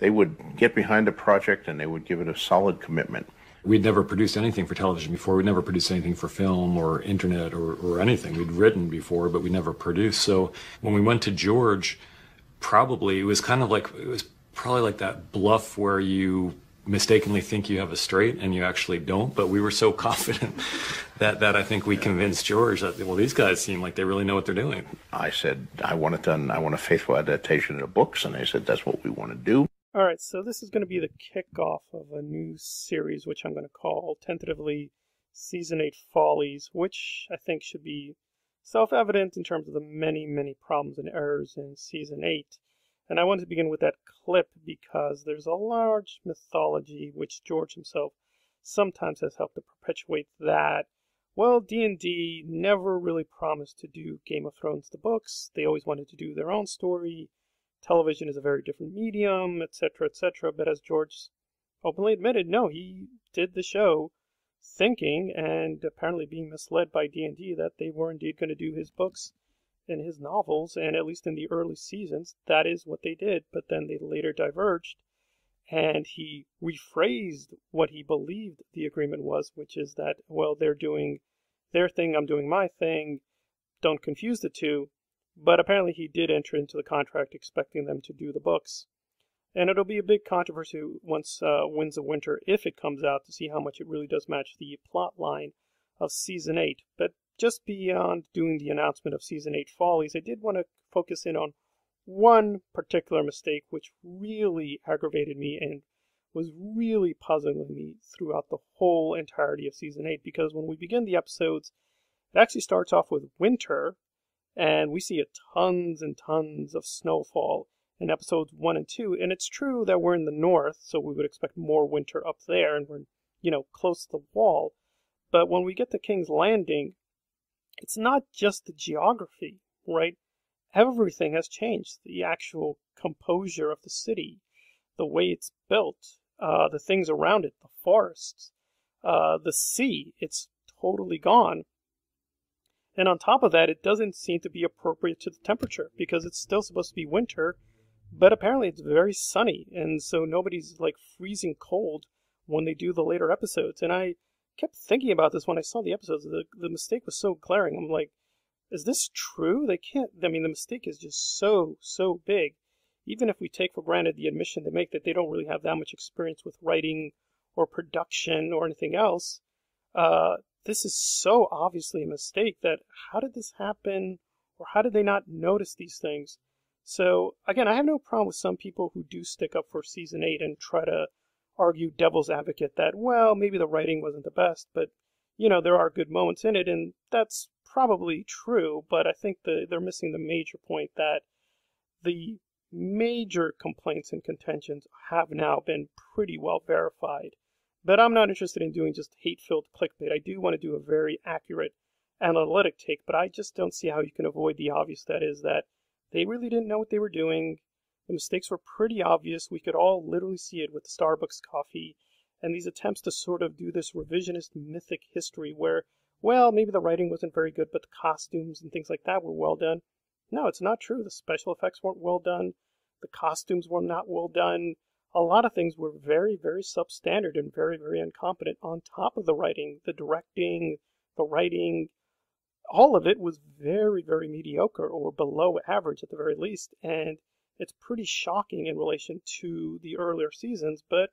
They would get behind a project and they would give it a solid commitment. We'd never produced anything for television before. We'd never produced anything for film or internet or anything. We'd written before, but we never produced. So when we went to George, probably it was probably like that bluff where you mistakenly think you have a straight and you actually don't. But we were so confident that I think we convinced George that, well, these guys seem like they really know what they're doing. I said, I want it done. I want a faithful adaptation of the books. And they said, that's what we want to do. All right, so this is going to be the kickoff of a new series, which I'm going to call tentatively Season 8 Follies, which I think should be self-evident in terms of the many, many problems and errors in Season 8. And I wanted to begin with that clip because there's a large mythology which George himself sometimes has helped to perpetuate that, well, D&D never really promised to do Game of Thrones the books. They always wanted to do their own story. Television is a very different medium, etc., etc. But as George openly admitted, no, he did the show thinking and apparently being misled by D&D that they were indeed going to do his books and his novels, and at least in the early seasons, that is what they did. But then they later diverged, and he rephrased what he believed the agreement was, which is that, well, they're doing their thing, I'm doing my thing, don't confuse the two. But apparently he did enter into the contract expecting them to do the books. And it'll be a big controversy once Winds of Winter, if it comes out, to see how much it really does match the plot line of Season 8. But just beyond doing the announcement of Season 8 Follies, I did want to focus in on one particular mistake which really aggravated me and was really puzzling me throughout the whole entirety of Season 8. Because when we begin the episodes, it actually starts off with winter, and we see tons and tons of snowfall in episodes 1 and 2. And it's true that we're in the north, so we would expect more winter up there, and we're, close to the wall. But when we get to King's Landing, it's not just the geography, right? Everything has changed. The actual composure of the city, the way it's built, the things around it, the forests, the sea, it's totally gone. And on top of that, it doesn't seem to be appropriate to the temperature because it's still supposed to be winter, but apparently it's very sunny. And so nobody's like freezing cold when they do the later episodes. And I kept thinking about this when I saw the episodes. The mistake was so glaring. I'm like, is this true? The mistake is just so big. Even if we take for granted the admission they make that they don't really have that much experience with writing or production or anything else, this is so obviously a mistake that how did this happen, or how did they not notice these things? So, again, I have no problem with some people who do stick up for Season 8 and try to argue devil's advocate that, well, maybe the writing wasn't the best, but, there are good moments in it, and that's probably true, but I think they're missing the major point that the major complaints and contentions have now been pretty well verified. But I'm not interested in doing just hate-filled clickbait. I do want to do a very accurate analytic take, but I just don't see how you can avoid the obvious. That is that they really didn't know what they were doing. The mistakes were pretty obvious. We could all literally see it with the Starbucks coffee and these attempts to sort of do this revisionist mythic history where, well, maybe the writing wasn't very good, but the costumes and things like that were well done. No, it's not true. The special effects weren't well done. The costumes were not well done. A lot of things were very, very substandard and very, very incompetent. On top of the writing, the directing, the writing, all of it was very, very mediocre or below average at the very least. And it's pretty shocking in relation to the earlier seasons. But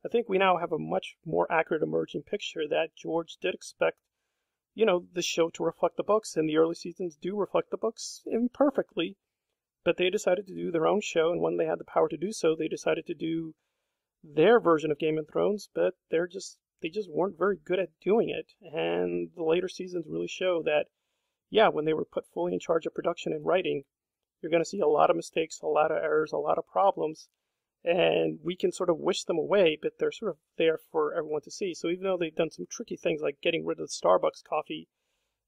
I think we now have a much more accurate emerging picture that George did expect, the show to reflect the books. And the early seasons do reflect the books imperfectly. But they decided to do their own show, and when they had the power to do so, they decided to do their version of Game of Thrones, but they just weren't very good at doing it. And the later seasons really show that, yeah, when they were put fully in charge of production and writing, you're going to see a lot of mistakes, a lot of errors, a lot of problems, and we can sort of wish them away, but they're sort of there for everyone to see. So even though they've done some tricky things like getting rid of the Starbucks coffee,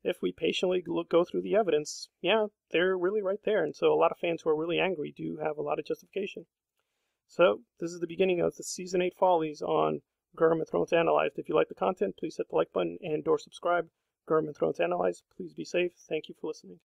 if we patiently go through the evidence, yeah, they're really right there. And so a lot of fans who are really angry do have a lot of justification. So this is the beginning of the Season 8 Follies on GGRM Thrones Analyzed. If you like the content, please hit the like button and or subscribe. GGRM Thrones Analyzed. Please be safe. Thank you for listening.